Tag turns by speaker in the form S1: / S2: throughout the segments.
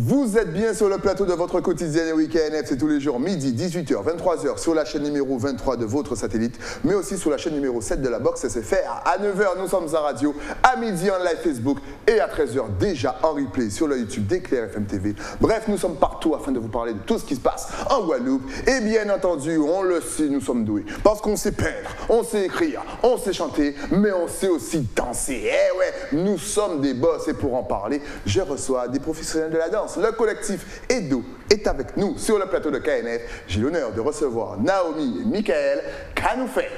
S1: Vous êtes bien sur le plateau de votre quotidien WKNF, c'est tous les jours, midi, 18h, 23h, sur la chaîne numéro 23 de votre satellite, mais aussi sur la chaîne numéro 7 de la box SFR. À 9h, nous sommes en radio, à midi en live Facebook et à 13h déjà en replay sur le YouTube d'Éclair FM TV. Bref, nous sommes partout afin de vous parler de tout ce qui se passe en Guadeloupe. Et bien entendu, on le sait, nous sommes doués. Parce qu'on sait peindre, on sait écrire, on sait chanter, mais on sait aussi danser. Eh ouais, nous sommes des boss et pour en parler, je reçois des professionnels de la danse. Le collectif Edo est avec nous sur le plateau de KNF. J'ai l'honneur de recevoir Naomi et Michael Canoufet.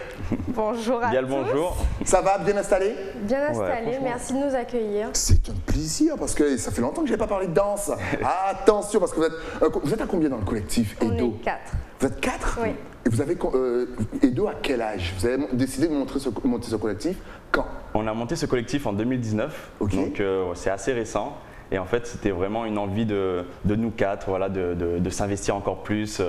S2: Bonjour à
S3: Bien
S2: tous.
S3: le bonjour.
S1: Ça va, bien installé?
S2: Bien installé, merci de nous accueillir.
S1: C'est un plaisir parce que ça fait longtemps que je n'ai pas parlé de danse. Attention, parce que vous êtes à combien dans le collectif Edo?
S2: On est 4.
S1: Vous êtes 4?
S2: Oui.
S1: Et vous avez Edo à quel âge? Vous avez décidé de monter ce collectif quand?
S3: On a monté ce collectif en 2019,
S1: Ok.
S3: donc c'est assez récent. Et en fait, c'était vraiment une envie de nous quatre, voilà, de s'investir encore plus,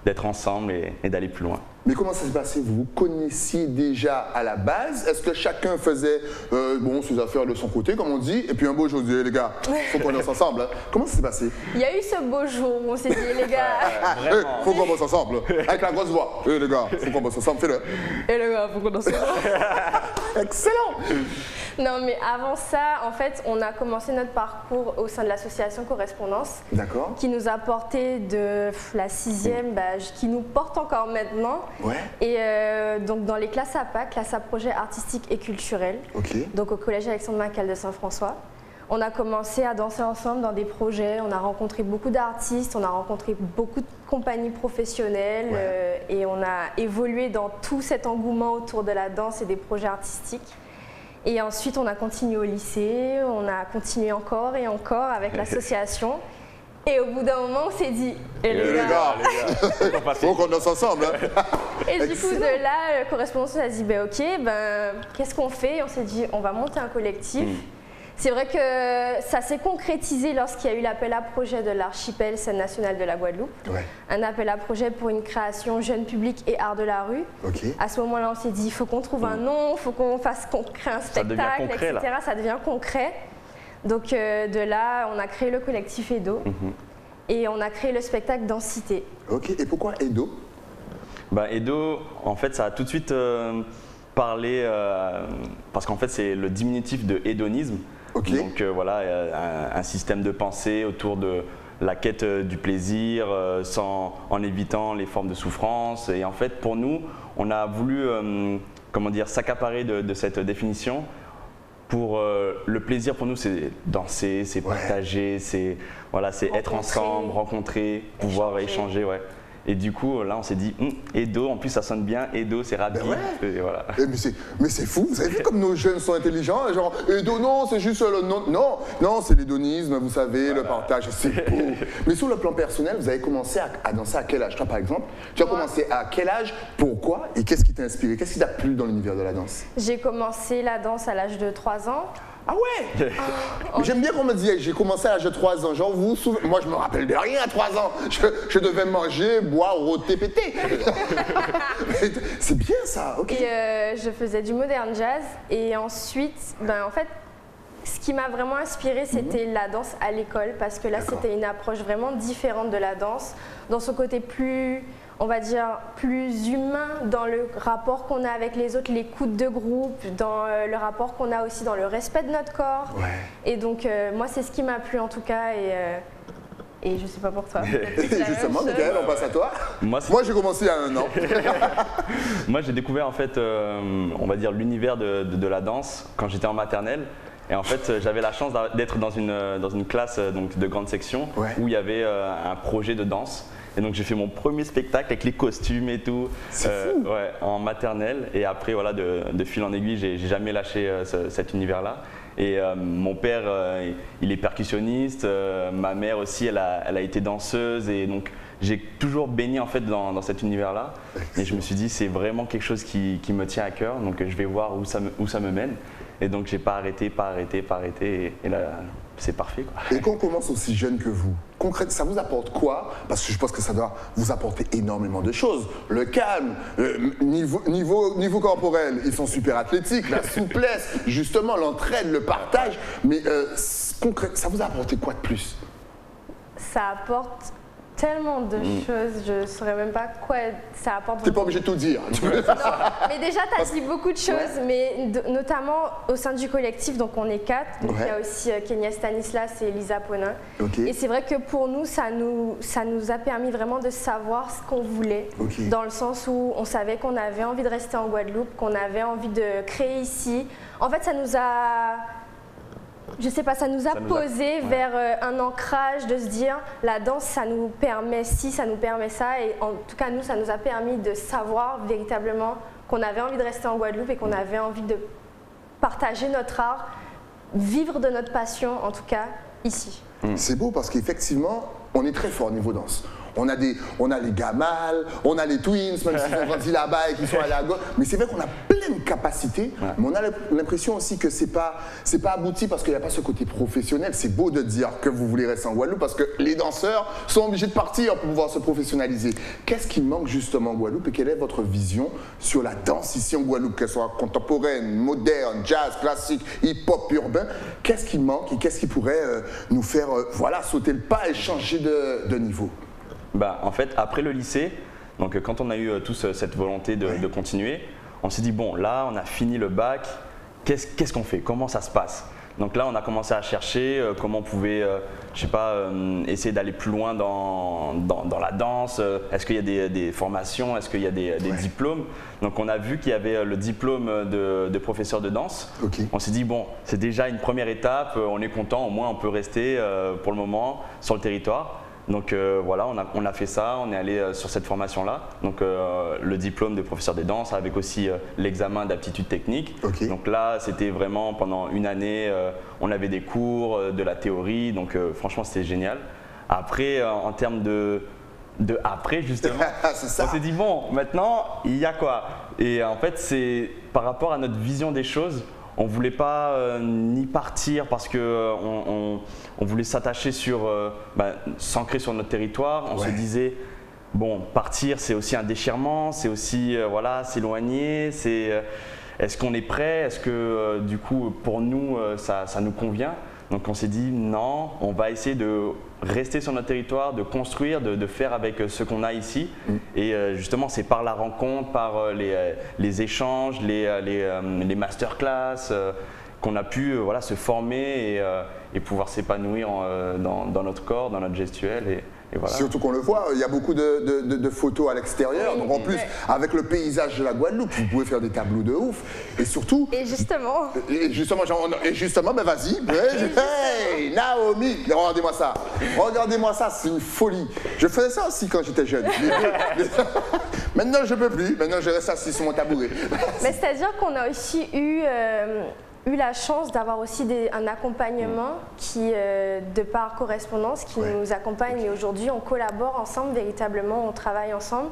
S3: d'être ensemble et d'aller plus loin.
S1: Mais comment ça s'est passé? Vous vous connaissiez déjà à la base? Est-ce que chacun faisait ses affaires de son côté, comme on dit? Et puis un beau jour, on dit, les gars, faut qu'on bosse ensemble. Hein. Comment ça s'est passé?
S2: Il y a eu ce beau jour où on s'est dit, les gars,
S3: Vraiment.
S1: Faut qu'on bosse ensemble. Avec la grosse voix. Les gars, faut qu'on bosse ensemble, fais-le.
S2: et les gars, faut qu'on danse.
S1: Excellent!
S2: Non, mais avant ça, en fait, on a commencé notre parcours au sein de l'association Correspondance,
S1: D'accord.
S2: qui nous a porté de la 6e, qui nous porte encore maintenant.
S1: Ouais.
S2: Et donc dans les classes APA, classe à projet artistique et culturel,
S1: Ok.
S2: donc au collège Alexandre Macal de Saint-François. On a commencé à danser ensemble dans des projets, on a rencontré beaucoup d'artistes, on a rencontré beaucoup de compagnies professionnelles et on a évolué dans tout cet engouement autour de la danse et des projets artistiques. Et ensuite, on a continué au lycée, on a continué encore et encore avec l'association. Et au bout d'un moment, on s'est dit, et les gars.
S1: Faut qu'on danse ensemble. Hein.
S2: Et du coup, de là, le correspondant a dit, qu'est-ce qu'on fait? Et on s'est dit, on va monter un collectif. C'est vrai que ça s'est concrétisé lorsqu'il y a eu l'appel à projet de l'archipel scène nationale de la Guadeloupe.
S1: Ouais.
S2: Un appel à projet pour une création jeune public et art de la rue.
S1: Ok.
S2: À ce moment-là, on s'est dit, il faut qu'on trouve un nom, il faut qu'on crée un spectacle,
S3: devient concret,
S2: etc. Ça devient concret. Donc de là, on a créé le collectif Edo et on a créé le spectacle Densité.
S1: Ok. Et pourquoi Edo?
S3: Edo, en fait, ça a tout de suite parlé, parce qu'en fait, c'est le diminutif de hédonisme.
S1: Ok.
S3: Donc voilà, un système de pensée autour de la quête du plaisir, en évitant les formes de souffrance. Et en fait, pour nous, on a voulu s'accaparer de cette définition. Pour le plaisir, pour nous, c'est danser, c'est partager, c'est être ensemble, rencontrer, pouvoir échanger. Ouais. Et du coup, là, on s'est dit, Edo, en plus, ça sonne bien, Edo, c'est rapide. Et voilà.
S1: Mais c'est fou, vous avez vu comme nos jeunes sont intelligents, genre Edo, non, c'est juste le nom. Non, c'est l'hédonisme, vous savez, le partage, c'est beau. Mais sur le plan personnel, vous avez commencé à danser à quel âge? Toi, par exemple, tu as commencé à quel âge? Pourquoi? Et qu'est-ce qui t'a inspiré? Qu'est-ce qui t'a plu dans l'univers de la danse?
S2: J'ai commencé la danse à l'âge de 3 ans.
S1: Ah ouais? J'aime bien qu'on me dise, j'ai commencé à l'âge de 3 ans. Genre, vous vous souvenez, moi, je me rappelle de rien à 3 ans. Je devais manger, boire, rôter, péter. C'est bien ça, ok.
S2: Et je faisais du modern jazz. Et ensuite, en fait, ce qui m'a vraiment inspirée, c'était la danse à l'école. Parce que là, c'était une approche vraiment différente de la danse. Dans son côté plus, on va dire, plus humain dans le rapport qu'on a avec les autres, l'écoute de groupe, dans le rapport qu'on a aussi dans le respect de notre corps. Ouais. Et donc, moi, c'est ce qui m'a plu en tout cas. Et je sais pas pour toi.
S1: Justement, Michael, on passe à toi. Moi, j'ai commencé il y a 1 an.
S3: Moi, j'ai découvert en fait, on va dire, l'univers de la danse quand j'étais en maternelle. Et en fait, j'avais la chance d'être dans une classe donc, de grande section où il y avait un projet de danse. Et donc j'ai fait mon premier spectacle avec les costumes et tout, en maternelle. Et après, voilà, de fil en aiguille, j'ai jamais lâché cet univers-là. Et mon père, il est percussionniste. Ma mère aussi, elle a été danseuse. Et donc j'ai toujours baigné en fait dans cet univers-là. Et je me suis dit, c'est vraiment quelque chose qui me tient à cœur. Donc je vais voir où ça me mène. Et donc j'ai pas arrêté. Et là, c'est parfait, quoi.
S1: Et quand on commence aussi jeune que vous, concrètement, ça vous apporte quoi? Parce que je pense que ça doit vous apporter énormément de choses. Le calme, niveau corporel, ils sont super athlétiques, la souplesse, justement, l'entraide, le partage. Mais concrètement, ça vous a apporté quoi de plus?
S2: ça apporte tellement de choses, je ne saurais même pas quoi ça apporte.
S1: Tu n'es pas obligé de tout dire.
S2: Non, mais déjà, tu as dit beaucoup de choses, mais notamment au sein du collectif, donc on est 4. Donc il y a aussi Kenya Stanislas et Lisa Ponin. Et c'est vrai que pour nous, ça nous a permis vraiment de savoir ce qu'on voulait, dans le sens où on savait qu'on avait envie de rester en Guadeloupe, qu'on avait envie de créer ici. En fait, ça nous a... Je sais pas, ça nous a posé vers un ancrage de se dire la danse, ça nous permet ci, ça nous permet ça. Et en tout cas, nous, ça nous a permis de savoir véritablement qu'on avait envie de rester en Guadeloupe et qu'on avait envie de partager notre art, vivre de notre passion, en tout cas, ici.
S1: C'est beau parce qu'effectivement, on est très fort au niveau danse. On a les Gamal, on a les Twins, même s'ils sont grandis là-bas et qu'ils sont allés à gauche. Mais c'est vrai qu'on a plein de capacités, mais on a l'impression aussi que c'est pas abouti parce qu'il n'y a pas ce côté professionnel. C'est beau de dire que vous voulez rester en Guadeloupe parce que les danseurs sont obligés de partir pour pouvoir se professionnaliser. Qu'est-ce qui manque justement en Guadeloupe et quelle est votre vision sur la danse ici en Guadeloupe, qu'elle soit contemporaine, moderne, jazz, classique, hip-hop, urbain? Qu'est-ce qui manque et qu'est-ce qui pourrait nous faire sauter le pas et changer de niveau?
S3: Bah, en fait, après le lycée, donc quand on a eu tous cette volonté de continuer, on s'est dit bon, là, on a fini le bac, qu'est-ce qu'on fait? Comment ça se passe? Donc là, on a commencé à chercher comment on pouvait, je sais pas, essayer d'aller plus loin dans la danse. Est-ce qu'il y a des formations? Est-ce qu'il y a des diplômes? Donc on a vu qu'il y avait le diplôme de professeur de danse. On s'est dit bon, c'est déjà une première étape, on est content, au moins on peut rester pour le moment sur le territoire. Donc voilà, on a fait ça, on est allé sur cette formation-là. Donc le diplôme de professeur de danse avec aussi l'examen d'aptitude technique. Donc là, c'était vraiment pendant une année, on avait des cours, de la théorie, donc franchement c'était génial. Après, en termes de après justement, on s'est dit bon, maintenant il y a quoi? Et en fait, c'est par rapport à notre vision des choses. On ne voulait pas ni partir parce qu'on voulait s'attacher s'ancrer sur notre territoire. On se disait, bon, partir c'est aussi un déchirement, c'est aussi s'éloigner, est-ce qu'on est prêt? Est-ce que du coup pour nous ça nous convient? Donc on s'est dit non, on va essayer de rester sur notre territoire, de construire, de faire avec ce qu'on a ici. Et justement, c'est par la rencontre, par les échanges, les masterclass qu'on a pu se former et pouvoir s'épanouir dans notre corps, dans notre gestuelle. Et voilà.
S1: Surtout qu'on le voit, il y a beaucoup de photos à l'extérieur. Donc en plus, avec le paysage de la Guadeloupe, vous pouvez faire des tableaux de ouf. Et surtout...
S2: Et justement,
S1: ben vas-y. Hey, Naomi, regardez-moi ça. Regardez-moi ça, c'est une folie. Je faisais ça aussi quand j'étais jeune. Maintenant, je ne peux plus. Maintenant, je reste assis sur mon tabouret.
S2: Mais c'est-à-dire qu'on a aussi eu la chance d'avoir aussi un accompagnement qui, de par correspondance, qui nous accompagne. Et aujourd'hui, on collabore ensemble, véritablement, on travaille ensemble.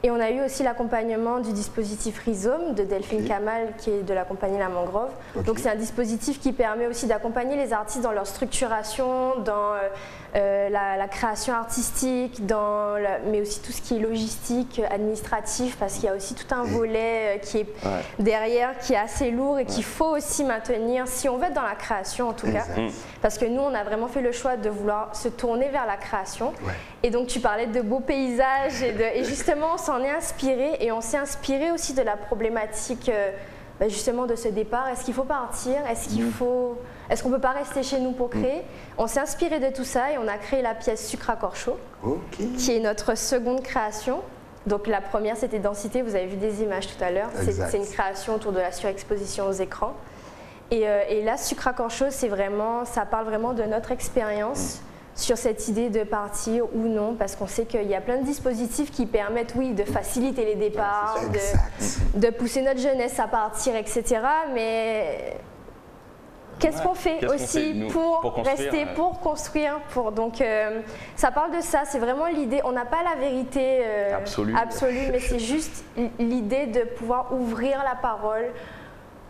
S2: Et on a eu aussi l'accompagnement du dispositif Rhizome de Delphine Kamal, qui est de la compagnie La Mangrove. Donc c'est un dispositif qui permet aussi d'accompagner les artistes dans leur structuration, dans la création artistique, mais aussi tout ce qui est logistique, administratif, parce qu'il y a aussi tout un volet qui est derrière, qui est assez lourd et qu'il faut aussi maintenir, si on veut être dans la création en tout cas. Parce que nous, on a vraiment fait le choix de vouloir se tourner vers la création. Et donc tu parlais de beaux paysages et justement on s'en est inspiré et on s'est inspiré aussi de la problématique justement de ce départ. Est-ce qu'il faut partir? Est-ce qu'on ne peut pas rester chez nous pour créer? On s'est inspiré de tout ça et on a créé la pièce Sucre à corps chaud, qui est notre seconde création. Donc la première c'était Densité, vous avez vu des images tout à l'heure. C'est une création autour de la surexposition aux écrans. Et là, Sucre à corps chaud, ça parle vraiment de notre expérience sur cette idée de partir ou non, parce qu'on sait qu'il y a plein de dispositifs qui permettent, de faciliter les départs, de pousser notre jeunesse à partir, etc. Mais qu'est-ce qu'on fait aussi pour rester, pour construire Donc ça parle de ça, c'est vraiment l'idée, on n'a pas la vérité absolue, mais c'est juste l'idée de pouvoir ouvrir la parole,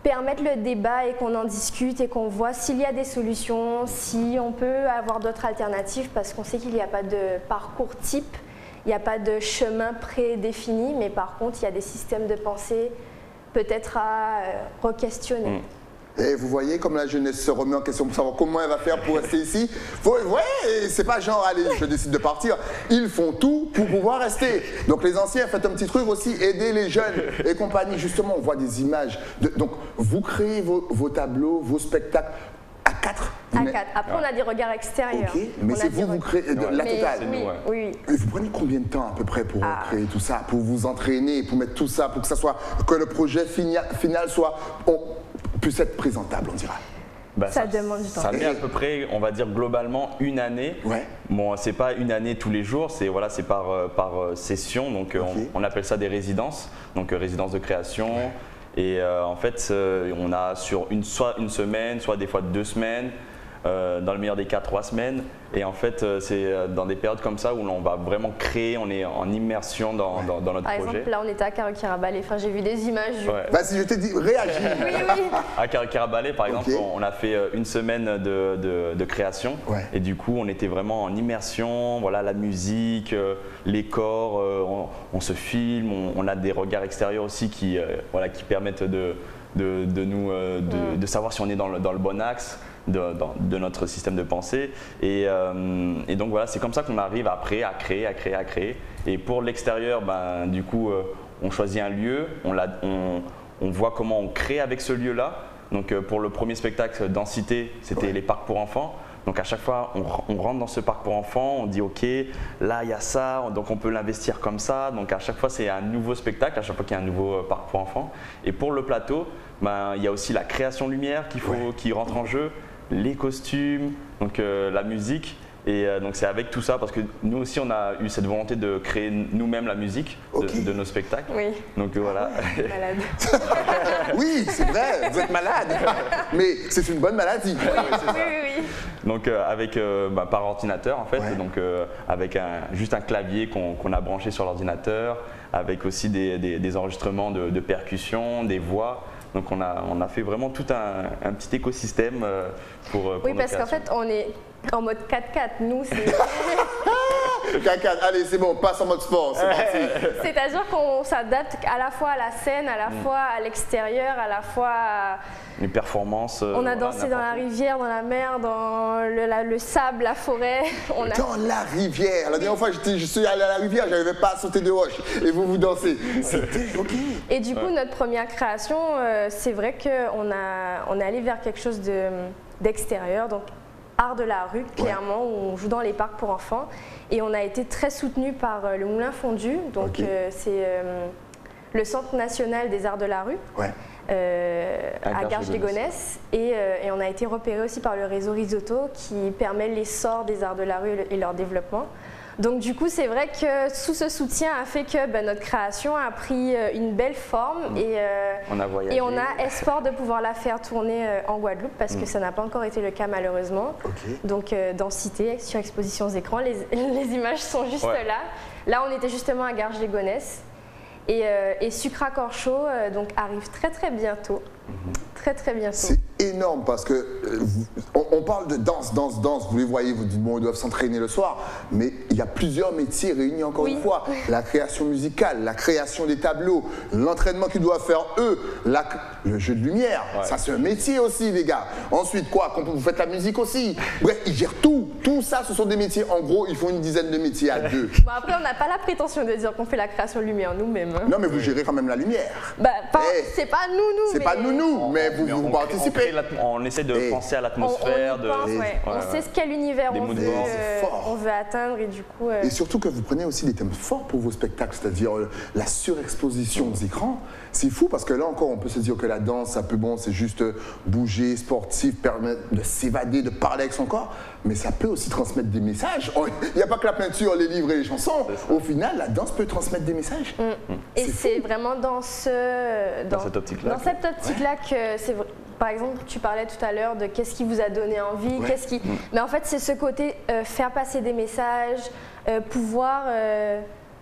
S2: permettre le débat et qu'on en discute et qu'on voit s'il y a des solutions, si on peut avoir d'autres alternatives, parce qu'on sait qu'il n'y a pas de parcours type, il n'y a pas de chemin prédéfini, mais par contre il y a des systèmes de pensée peut-être à re-questionner.
S1: Et vous voyez comme la jeunesse se remet en question pour savoir comment elle va faire pour rester ici. Ouais, c'est pas genre, allez, je décide de partir. Ils font tout pour pouvoir rester. Donc les anciens, faites un petit truc aussi, aidez les jeunes et compagnie. Justement, on voit des images. Donc vous créez vos tableaux, vos spectacles à 4.
S2: À 4. Après, on a des regards extérieurs.
S1: Ok, mais c'est vous créez la totale.
S2: Oui.
S1: Et vous prenez combien de temps à peu près pour créer tout ça, pour vous entraîner, pour mettre tout ça, pour que ça soit, que le projet final soit, puisse être présentable, on dira.
S2: Ça demande du temps.
S3: Ça met à peu près, on va dire globalement, une année.
S1: Ouais.
S3: Bon, c'est pas une année tous les jours, c'est par session. Donc on appelle ça des résidences, donc résidences de création. Ouais. Et en fait, on a sur soit une semaine, soit des fois 2 semaines. Dans le meilleur des cas 3 semaines, et en fait c'est dans des périodes comme ça où on va vraiment créer, on est en immersion dans notre projet.
S2: Par exemple, là on était à Karakirabalé, enfin j'ai vu des images.
S1: Bah si je t'ai dit, réagis.
S2: Oui.
S3: À Karakirabalé par exemple, on a fait une semaine de création, et du coup on était vraiment en immersion, voilà, la musique, les corps, on se filme, on a des regards extérieurs aussi qui permettent de savoir si on est dans le bon axe. De notre système de pensée et donc voilà, c'est comme ça qu'on arrive après à créer. Et pour l'extérieur, du coup on choisit un lieu, on voit comment on crée avec ce lieu là. Donc pour le premier spectacle Densité, c'était les parcs pour enfants. Donc à chaque fois on rentre dans ce parc pour enfants, on dit ok, là il y a ça, donc on peut l'investir comme ça. Donc à chaque fois c'est un nouveau spectacle, à chaque fois qu'il y a un nouveau parc pour enfants. Et pour le plateau, il y a aussi la création lumière qui rentre en jeu, les costumes, donc la musique. Et donc c'est avec tout ça, parce que nous aussi on a eu cette volonté de créer nous-mêmes la musique de nos spectacles.
S2: Oui.
S3: Donc voilà.
S2: Malade.
S1: Oui, c'est vrai, vous êtes malade. Mais c'est une bonne maladie.
S2: Oui.
S3: Donc avec par ordinateur en fait, donc avec juste un clavier qu'on a branché sur l'ordinateur, avec aussi des enregistrements de percussions, des voix. Donc on a fait vraiment tout un petit écosystème pour
S2: oui, parce qu'en fait on est en mode 4x4, nous c'est…
S1: 4x4, allez c'est bon, passe en mode sport, c'est parti.
S2: C'est-à-dire qu'on s'adapte à la fois à la scène, à la fois à l'extérieur, à la fois à…
S3: Les performances.
S2: On a dansé dans la rivière, dans la mer, dans le sable, la forêt.
S1: Dans la rivière. La dernière fois je suis allé à la rivière, je n'arrivais pas à sauter de roche. Et vous dansez. C'était ok.
S2: Et du coup, notre première création, c'est vrai qu'on est allé vers quelque chose d'extérieur, donc art de la rue, clairement, où on joue dans les parcs pour enfants. Et on a été très soutenu par le Moulin Fondu, donc c'est le Centre national des arts de la rue. À Garges-les-Gonesse et on a été repéré aussi par le réseau Risotto qui permet l'essor des arts de la rue et leur développement. Donc du coup c'est vrai que sous ce soutien a fait que notre création a pris une belle forme et on a espoir de pouvoir la faire tourner en Guadeloupe parce que ça n'a pas encore été le cas malheureusement. Donc Densité sur expositions écran, les images sont juste là. Là on était justement à Garges-les-Gonesse. Et Sucra Corcho donc arrive très bientôt. Très bientôt.
S1: C'est énorme parce que on parle de danse. Vous les voyez, vous dites bon, ils doivent s'entraîner le soir, mais il y a plusieurs métiers réunis encore une fois. La création musicale, la création des tableaux, l'entraînement qu'ils doivent faire eux, le jeu de lumière, ça c'est un métier aussi les gars. Ensuite vous faites la musique aussi. Bref, ils gèrent tout. Tout ça, ce sont des métiers. En gros, ils font une dizaine de métiers à deux.
S2: Bon, après, on n'a pas la prétention de dire qu'on fait la création lumière nous-mêmes.
S1: Non, mais vous gérez quand même la lumière.
S2: C'est pas nous.
S1: C'est pas nous, mais vous participez.
S3: On essaie de penser à l'atmosphère.
S2: On sait quel univers on veut atteindre et du coup…
S1: Et surtout que vous prenez aussi des thèmes forts pour vos spectacles, c'est-à-dire la surexposition aux écrans. C'est fou parce que là encore, on peut se dire que la danse, c'est juste bouger, sportif, permettre de s'évader, de parler avec son corps, mais ça peut aussi transmettre des messages. Il n'y a pas que la peinture, les livres et les chansons. Au final, la danse peut transmettre des messages.
S2: Et c'est vraiment dans cette optique-là que c'est vrai. Par exemple, tu parlais tout à l'heure de qu'est-ce qui vous a donné envie, mais en fait, c'est ce côté faire passer des messages, pouvoir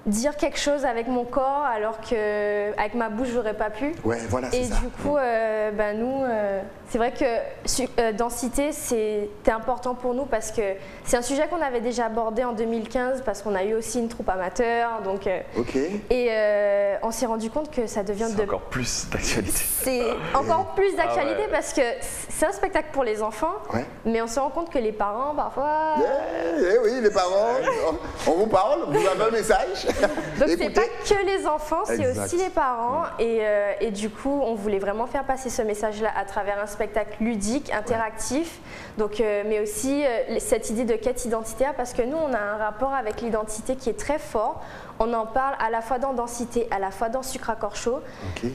S2: dire quelque chose avec mon corps alors qu'avec ma bouche j'aurais pas pu.
S1: Ouais, voilà, c'est ça.
S2: Et du coup, nous, c'est vrai que densité c'était important pour nous parce que c'est un sujet qu'on avait déjà abordé en 2015 parce qu'on a eu aussi une troupe amateur. Donc, et on s'est rendu compte que ça devient
S3: encore plus d'actualité.
S2: C'est encore plus d'actualité parce que c'est un spectacle pour les enfants, mais on se rend compte que les parents parfois...
S1: oui, les parents, on vous parle, vous avez un message.
S2: Donc c'est pas que les enfants, c'est aussi les parents. Et du coup, on voulait vraiment faire passer ce message-là à travers un spectacle ludique, interactif. Donc, mais aussi cette idée de quête identitaire, parce que nous, on a un rapport avec l'identité qui est très fort. On en parle à la fois dans Densité, à la fois dans Sucre à corps chaud,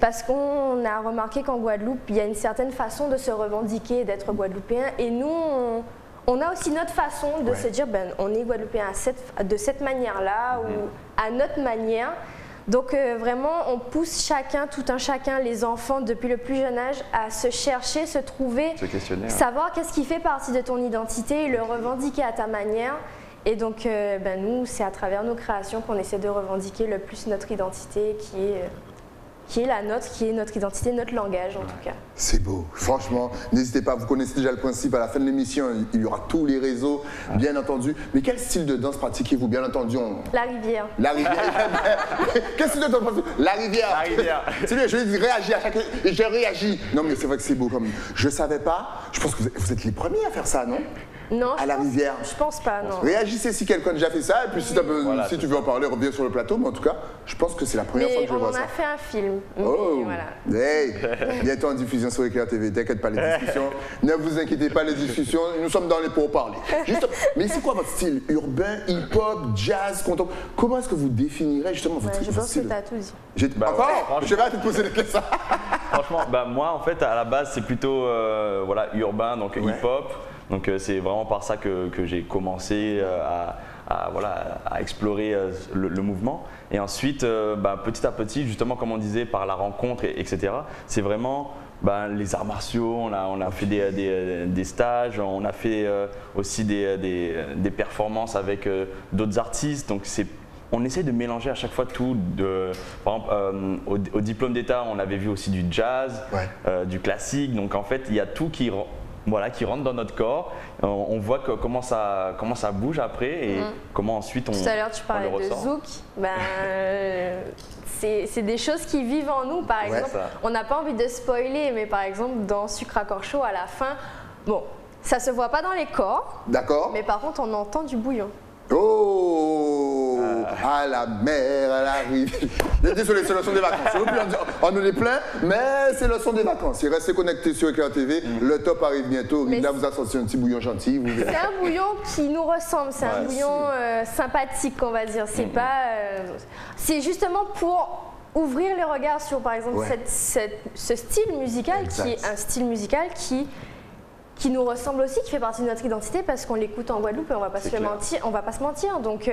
S2: parce qu'on a remarqué qu'en Guadeloupe, il y a une certaine façon de se revendiquer, d'être guadeloupéen. Et nous, on a aussi notre façon de se dire, on est guadeloupéen de cette manière-là, ou à notre manière. Donc vraiment, on pousse chacun, tout un chacun, les enfants depuis le plus jeune âge, à se chercher, se trouver, savoir qu'est-ce qui fait partie de ton identité et le revendiquer à ta manière. Et donc, nous, c'est à travers nos créations qu'on essaie de revendiquer le plus notre identité qui est la nôtre, qui est notre identité, notre langage en tout cas.
S1: C'est beau, franchement, n'hésitez pas, vous connaissez déjà le principe, à la fin de l'émission, il y aura tous les réseaux, bien entendu. Mais quel style de danse pratiquez-vous, bien entendu
S2: La rivière.
S1: La rivière. Quel style de danse pratiquez-vous? La rivière. La rivière. C'est bien, je réagis à chaque... Et je réagis. Non mais c'est vrai que c'est beau comme... Je savais pas, je pense que vous êtes les premiers à faire ça, non?
S2: Non,
S1: à la rivière.
S2: Je pense pas, non.
S1: Réagissez si quelqu'un a déjà fait ça, et puis si, si tu veux en parler, reviens sur le plateau, mais en tout cas, je pense que c'est la première fois que je vois ça.
S2: On a fait un film.
S1: Voilà. Hey, bientôt en diffusion sur Éclair TV, t'inquiète pas les discussions, ne vous inquiétez pas les discussions, nous sommes dans les pourparlers. Mais c'est quoi votre style? Urbain, hip-hop, jazz, contemporain? Comment est-ce que vous définirez justement votre style?
S2: Je pense que t'as tout dit.
S1: Encore? Je vais arrêter de poser des questions.
S3: Franchement, moi en fait à la base c'est plutôt urbain, donc hip-hop. Donc c'est vraiment par ça que j'ai commencé à explorer le mouvement. Et ensuite, petit à petit, justement comme on disait, par la rencontre, etc., c'est vraiment les arts martiaux, on a fait des stages, on a fait aussi des performances avec d'autres artistes. Donc on essaie de mélanger à chaque fois tout. Par exemple, au diplôme d'État, on avait vu aussi du jazz, du classique. Donc en fait, il y a tout qui rentre dans notre corps. On voit comment ça bouge après et comment ensuite on le ressent.
S2: Tout à l'heure, tu parlais de zouk. C'est des choses qui vivent en nous. Par exemple, on n'a pas envie de spoiler, mais par exemple, dans Sucre à corps chaud, à la fin, ça se voit pas dans les corps.
S1: D'accord.
S2: Mais par contre, on entend du bouillon.
S1: Oh, à la mer, à la rive. Désolé, c'est le son des vacances. On en est plein, mais c'est le son des vacances. Restez connectés sur Éclair TV. Le top arrive bientôt. Rida vous a sorti un petit bouillon gentil.
S2: C'est un bouillon qui nous ressemble. C'est un bouillon sympathique, on va dire. C'est pas. C'est justement pour ouvrir les regards sur, par exemple, ce style musical qui est un style musical qui nous ressemble aussi, qui fait partie de notre identité parce qu'on l'écoute en Guadeloupe et on va pas se mentir. Donc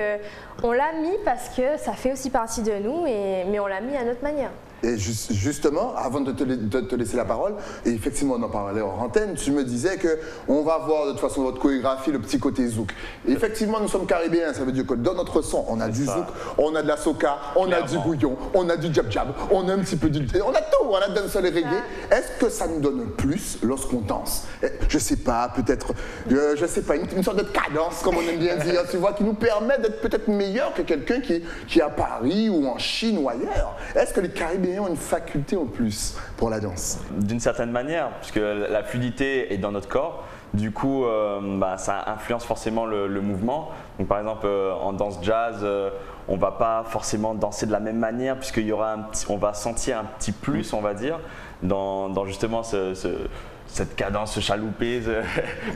S2: on l'a mis parce que ça fait aussi partie de nous, mais on l'a mis à notre manière.
S1: Et justement, avant de te laisser la parole, et effectivement on en parlait hors antenne, tu me disais qu'on va voir de toute façon votre chorégraphie, le petit côté zouk. Et effectivement, nous sommes caribéens, ça veut dire que dans notre son, on a du zouk, on a de la soca, on a du bouillon, on a du jab-jab, on a un petit peu on a tout, on a dancehall et reggae. Est-ce que ça nous donne plus lorsqu'on danse? Je sais pas, peut-être, une sorte de cadence, comme on aime bien dire, tu vois, qui nous permet d'être peut-être meilleur que quelqu'un qui est à Paris ou en Chine ou ailleurs. Est-ce que les Caribéens ont une faculté en plus pour la danse?
S3: D'une certaine manière, puisque la fluidité est dans notre corps, du coup ça influence forcément le mouvement. Donc, par exemple en danse jazz, on ne va pas forcément danser de la même manière puisqu'il y aura on va sentir un petit plus, on va dire, dans justement cette cadence chaloupée,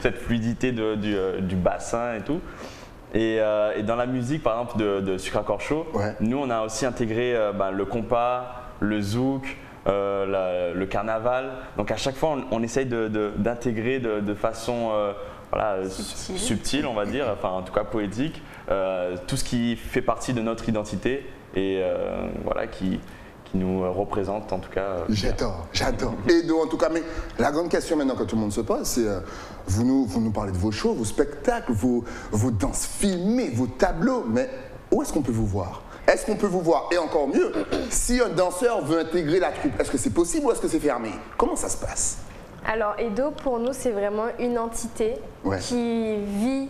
S3: cette fluidité du bassin et tout. Et dans la musique, par exemple, de Sucre à corps chaud, nous on a aussi intégré le compas, le zouk, le carnaval. Donc à chaque fois, on essaye d'intégrer de façon subtile, on va dire, enfin en tout cas poétique, tout ce qui fait partie de notre identité et qui nous représente en tout cas.
S1: J'adore. Et donc, en tout cas, mais la grande question maintenant que tout le monde se pose, c'est vous nous parlez de vos shows, vos spectacles, vos danses filmées, vos tableaux, mais où est-ce qu'on peut vous voir? est-ce qu'on peut vous voir? Et encore mieux, si un danseur veut intégrer la troupe, est-ce que c'est possible ou est-ce que c'est fermé? Comment ça se passe?
S2: Alors Edo, pour nous, c'est vraiment une entité qui vit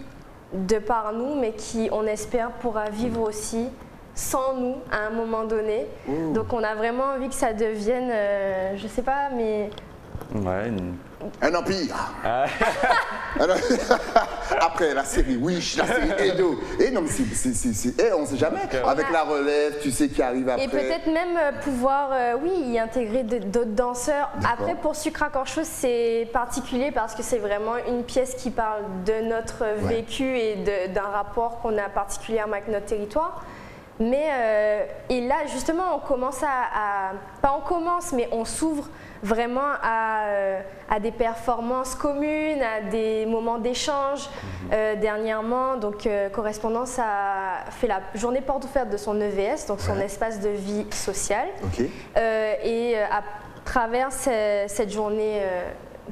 S2: de par nous, mais qui, on espère, pourra vivre aussi sans nous à un moment donné. Donc on a vraiment envie que ça devienne, je sais pas, mais...
S3: Ouais,
S1: un empire. Après la série Wish, la série Edo. Et non, mais on ne sait jamais. Avec la relève, tu sais qui arrive après.
S2: Et peut-être même pouvoir, y intégrer d'autres danseurs. Après, pour Sucre à Corcho, c'est particulier parce que c'est vraiment une pièce qui parle de notre vécu et d'un rapport qu'on a particulièrement avec notre territoire. Mais et là, justement, on commence pas on commence, mais on s'ouvre vraiment à des performances communes, à des moments d'échange. Dernièrement, donc Correspondance a fait la journée porte ouverte de son EVS, donc son espace de vie sociale. Et à travers cette journée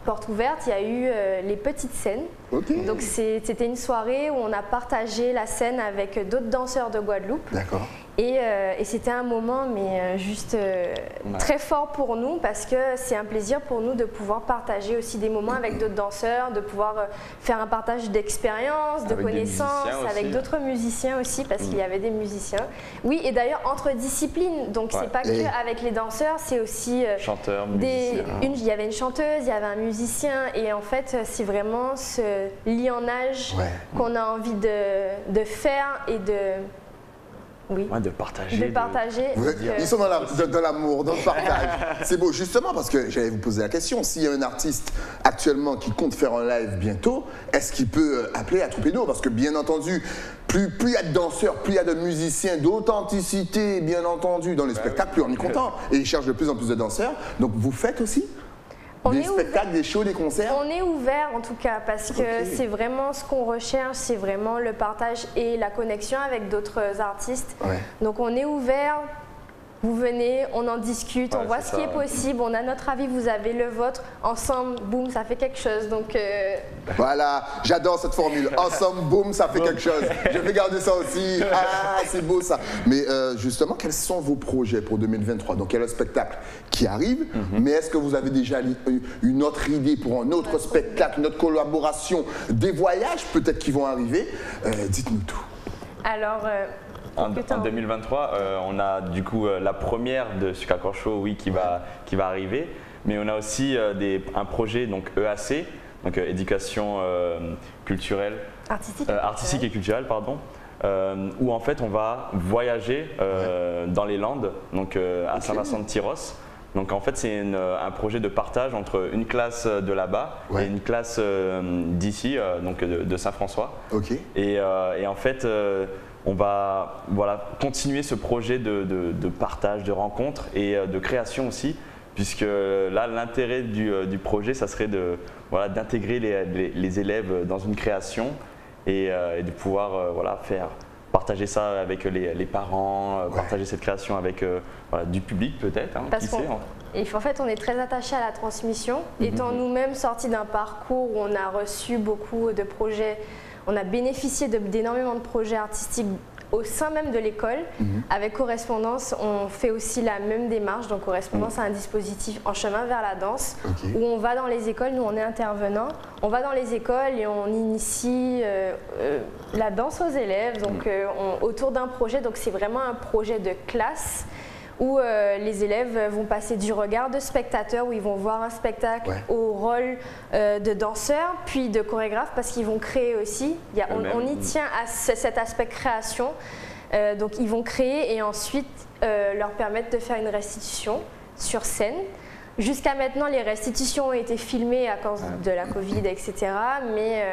S2: porte ouverte, il y a eu les petites scènes. Donc c'était une soirée où on a partagé la scène avec d'autres danseurs de Guadeloupe. Et c'était un moment juste très fort pour nous parce que c'est un plaisir pour nous de pouvoir partager aussi des moments avec d'autres danseurs, de pouvoir faire un partage d'expériences, de connaissances, avec d'autres musiciens aussi parce qu'il y avait des musiciens. Oui, et d'ailleurs entre disciplines, donc c'est pas que avec les danseurs, c'est aussi
S3: chanteurs, musiciens.
S2: Il y avait une chanteuse, il y avait un musicien et en fait c'est vraiment ce lionnage qu'on a envie de faire et de partager.
S1: Ils sont dans l'amour, dans le partage. C'est beau, justement, parce que j'allais vous poser la question. S'il y a un artiste actuellement qui compte faire un live bientôt, est-ce qu'il peut appeler à Troupe Edo? Parce que, bien entendu, plus il y a de danseurs, plus il y a de musiciens, d'authenticité, bien entendu, dans les spectacles, plus on est content. Et ils cherchent de plus en plus de danseurs. Donc, vous faites aussi des spectacles, des shows, des concerts?
S2: On est ouvert en tout cas parce que c'est vraiment ce qu'on recherche, c'est vraiment le partage et la connexion avec d'autres artistes. Donc on est ouvert, vous venez, on en discute, on voit ce qui est possible, on a notre avis, vous avez le vôtre, ensemble, boum, ça fait quelque chose. Donc
S1: voilà, j'adore cette formule, ensemble, boum, ça fait quelque chose. Je vais garder ça aussi, c'est beau ça. Mais justement, quels sont vos projets pour 2023? Donc il y a le spectacle qui arrive, mais est-ce que vous avez déjà une autre idée pour un autre spectacle, une autre collaboration, des voyages peut-être qui vont arriver? Dites-nous tout.
S2: Alors...
S3: En 2023, on a du coup la première de Sucre à Corcho, qui va arriver, mais on a aussi un projet donc EAC, donc éducation culturelle, artistique et culturelle, pardon, où en fait on va voyager dans les Landes, donc à Saint-Vincent-de-Tyrosse. Donc en fait c'est un projet de partage entre une classe de là-bas et une classe d'ici, donc de Saint-François. Et en fait on va continuer ce projet de partage, de rencontre et de création aussi, puisque là l'intérêt du projet ça serait d'intégrer les élèves dans une création et de pouvoir faire partager ça avec les parents, partager cette création avec du public peut-être, qui sait.
S2: Et en fait, on est très attaché à la transmission, étant nous-mêmes sortis d'un parcours où on a reçu beaucoup de projets, on a bénéficié d'énormément de projets artistiques au sein même de l'école. Avec Correspondance, on fait aussi la même démarche. Donc Correspondance a un dispositif en chemin vers la danse où on va dans les écoles, nous on est intervenants, on va dans les écoles et on initie la danse aux élèves donc, autour d'un projet. Donc c'est vraiment un projet de classe où les élèves vont passer du regard de spectateur, où ils vont voir un spectacle au rôle de danseur, puis de chorégraphe, parce qu'ils vont créer aussi. On y tient à cet aspect création. Donc ils vont créer et ensuite leur permettre de faire une restitution sur scène. Jusqu'à maintenant, les restitutions ont été filmées à cause de la Covid, etc. Mais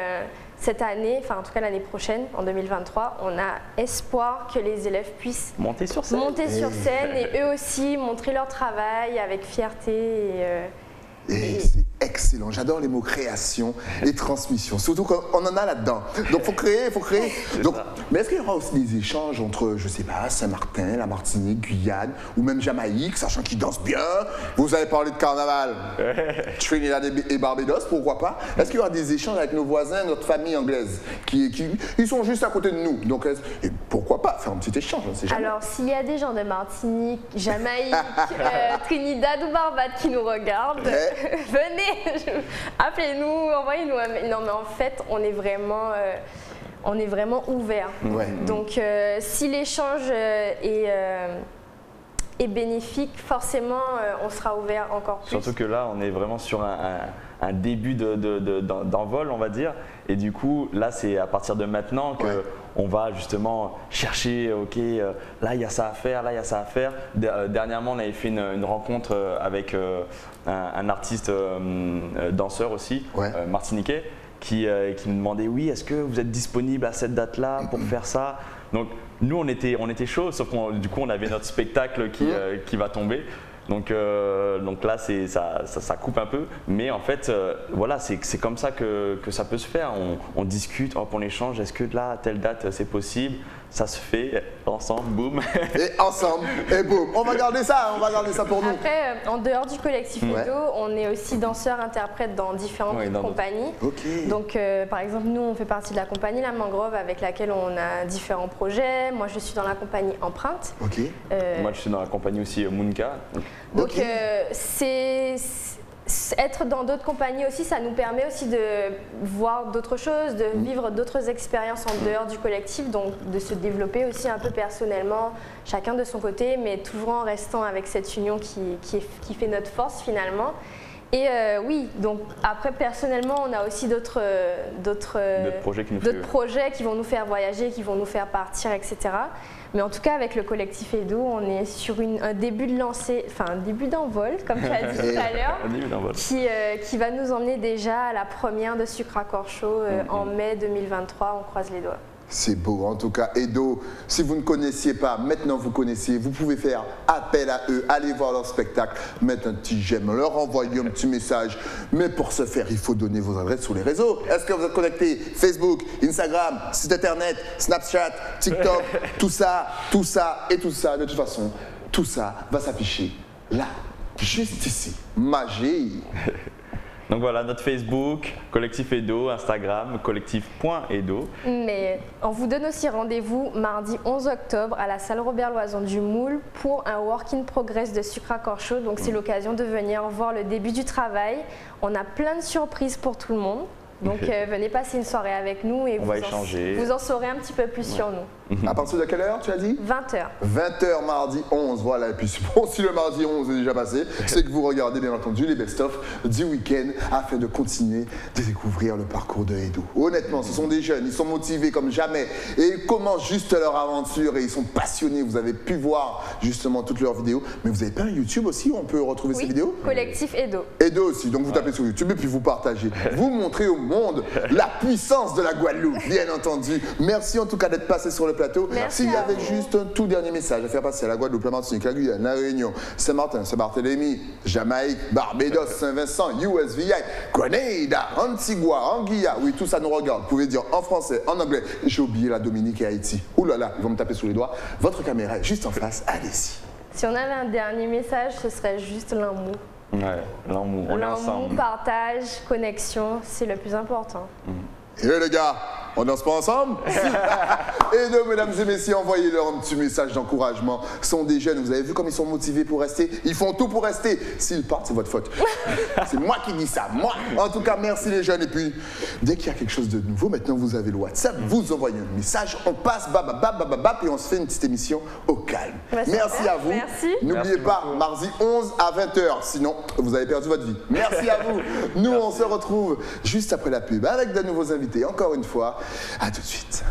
S2: cette année, enfin en tout cas l'année prochaine, en 2023, on a espoir que les élèves puissent
S3: monter sur scène
S2: et eux aussi montrer leur travail avec fierté.
S1: Et c'est excellent. excellent. J'adore les mots création et transmission, surtout quand on en a là-dedans. Donc, faut créer, faut créer. Donc, mais est-ce qu'il y aura aussi des échanges entre, je sais pas, Saint-Martin, la Martinique, Guyane ou même Jamaïque, sachant qu'ils dansent bien? Vous avez parlé de carnaval. Trinidad et Barbados, pourquoi pas? Est-ce qu'il y aura des échanges avec nos voisins, notre famille anglaise, ils sont juste à côté de nous? Donc, et pourquoi pas faire un petit échange, on sait jamais.
S2: Alors, s'il y a des gens de Martinique, Jamaïque, Trinidad ou Barbade qui nous regardent, venez, appelez-nous, envoyez-nous un mail. Non, mais en fait, on est vraiment ouvert.
S1: Ouais.
S2: Donc, si l'échange est bénéfique, forcément, on sera ouvert encore plus.
S3: Surtout que là, on est vraiment sur un début d'envol, on va dire. Et du coup, là, c'est à partir de maintenant que on va justement chercher, ok, là, il y a ça à faire, là, il y a ça à faire. Dernièrement, on avait fait une rencontre avec un artiste danseur aussi, martiniquais, qui nous demandait, oui, est-ce que vous êtes disponible à cette date-là pour faire ça? Donc, nous, on était chaud, sauf que du coup, on avait notre spectacle qui va tomber. Donc là, ça coupe un peu. Mais en fait, voilà, c'est comme ça que ça peut se faire. On discute, hop, on échange. Est-ce que là, à telle date, c'est possible? Ça se fait ensemble, boum.
S1: Et ensemble, et boum. On va garder ça pour nous.
S2: Après, en dehors du collectif Edo, on est aussi danseurs-interprètes dans différentes compagnies.
S1: Okay.
S2: Donc, par exemple, nous, on fait partie de la compagnie La Mangrove avec laquelle on a différents projets. Moi, je suis dans la compagnie Empreinte.
S1: Okay.
S3: Moi, je suis dans la compagnie aussi Moonka.
S2: Donc, être dans d'autres compagnies aussi, ça nous permet aussi de voir d'autres choses, de vivre d'autres expériences en dehors du collectif, donc de se développer aussi un peu personnellement, chacun de son côté, mais toujours en restant avec cette union qui fait notre force finalement. Et oui, donc après personnellement, on a aussi d'autres projets qui vont nous faire voyager, qui vont nous faire partir, etc. Mais en tout cas, avec le collectif Edo, on est sur un début de lancée, enfin un début d'envol, comme tu as dit tout à l'heure, qui va nous emmener déjà à la première de Sucre à Corps Chaud en mai 2023. On croise les doigts.
S1: C'est beau, en tout cas, Edo, si vous ne connaissiez pas, maintenant vous connaissez, vous pouvez faire appel à eux, aller voir leur spectacle, mettre un petit j'aime, leur envoyer un petit message. Mais pour ce faire, il faut donner vos adresses sur les réseaux. Est-ce que vous êtes connecté? Facebook, Instagram, site internet, Snapchat, TikTok, tout ça, et tout ça, de toute façon, tout ça va s'afficher là, juste ici. Magie.
S3: Donc voilà, notre Facebook, Collectif Edo, Instagram, collectif.edo.
S2: Mais on vous donne aussi rendez-vous mardi 11 octobre à la salle Robert Loison du Moule pour un Work in Progress de Sucre à Corps Chaud. Donc c'est l'occasion de venir voir le début du travail. On a plein de surprises pour tout le monde. Donc venez passer une soirée avec nous et vous en saurez un petit peu plus sur nous.
S1: À partir de quelle heure tu as dit?
S2: 20h.
S1: 20h mardi 11, voilà. Et puis bon, si le mardi 11 est déjà passé, c'est que vous regardez bien entendu les best-of du week-end afin de continuer de découvrir le parcours de Edo. Honnêtement, ce sont des jeunes, ils sont motivés comme jamais et ils commencent juste leur aventure et ils sont passionnés. Vous avez pu voir justement toutes leurs vidéos, mais vous avez pas un YouTube aussi où on peut retrouver ces vidéos?
S2: Collectif Edo.
S1: Edo aussi, donc vous tapez sur YouTube et puis vous partagez. Vous montrez au monde la puissance de la Guadeloupe, bien entendu. Merci en tout cas d'être passé sur le plateau. S'il y avait juste un tout dernier message à faire passer à la Guadeloupe, la Martinique, la Guyane, la Réunion, Saint-Martin, Saint-Barthélemy, Jamaïque, Barbados, Saint-Vincent, USVI, Grenada, Antigua, Anguilla, oui, tout ça nous regarde. Vous pouvez dire en français, en anglais. J'ai oublié la Dominique et Haïti. Ouh là là, ils vont me taper sous les doigts. Votre caméra est juste en face, allez-y.
S2: Si on avait un dernier message, ce serait juste l'amour.
S3: Ouais, l'amour, on est ensemble.
S2: Partage, connexion, c'est le plus important.
S1: Et les gars, on danse pas ensemble? Et donc, mesdames et messieurs, envoyez-leur un petit message d'encouragement. Ce sont des jeunes, vous avez vu comme ils sont motivés pour rester? Ils font tout pour rester. S'ils partent, c'est votre faute. C'est moi qui dis ça, moi. En tout cas, merci les jeunes. Et puis, dès qu'il y a quelque chose de nouveau, maintenant vous avez le WhatsApp, vous envoyez un message, on passe, bap, et on se fait une petite émission au calme. Merci à vous.
S2: Merci.
S1: N'oubliez pas, mardi 11 à 20h, sinon vous avez perdu votre vie. Merci à vous. Nous, on se retrouve juste après la pub avec de nouveaux invités, encore une fois. À tout de suite.